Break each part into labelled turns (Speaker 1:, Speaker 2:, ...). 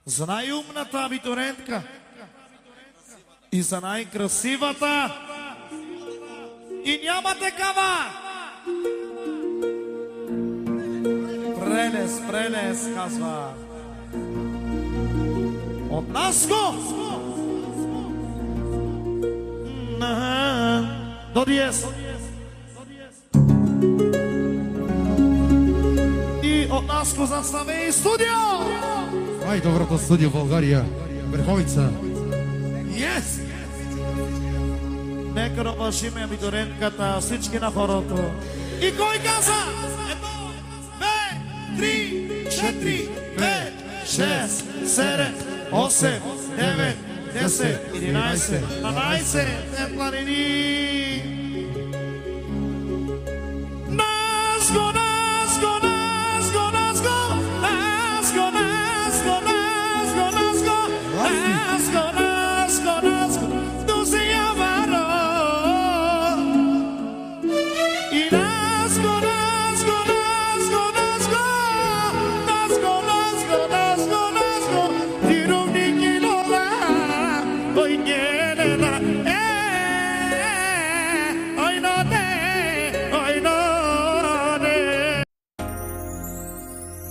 Speaker 1: За най-умната абитурентка и за най-красивата. И няма такава. Прелес, казва. От Наско до Диес. И от Наско за Славей студио.
Speaker 2: Най-доброто студио в България, Верховица.
Speaker 1: Yes! Нека да уважиме абитурентката, всички на хорото. И кой каза? 1, 2, 3, 4, 5, 6, 7, 8, 9, 10, 11, 12, те планини. Наско, Наско, Наско, Наско, Наско, Наско, Наско, Наско, Наско, Наско, Наско, tu se llama y Nasco, Nasco, Nasco, Nasco, Nasco, Nasco, Nasco, Nasco, tiro un niño la, hoy quiere la, hoy no te, hoy no te.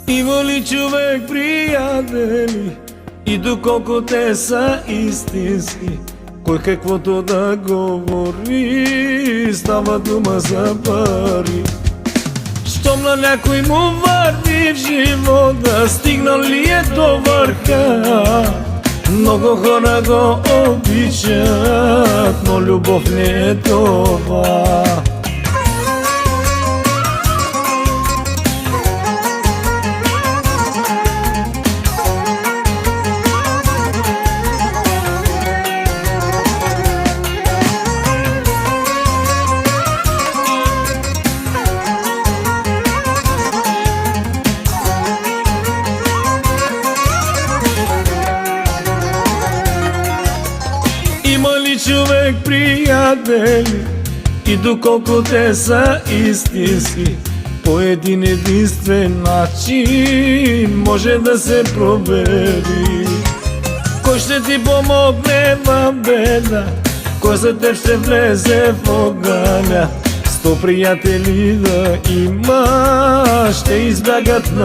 Speaker 3: Има ли човек приятели и доколко те са истински, кой каквото да говори, става дума за пари. Щом на някой му върви в живота, стигнал ли е до върха? Много хора го обичат, но любов не е това. Има ли човек приятели и доколко те са истински, по един единствен начин може да се провери. Кой ще ти помогне в беда, кой за теб ще влезе в огъня? 100 приятели да има, ще избягат на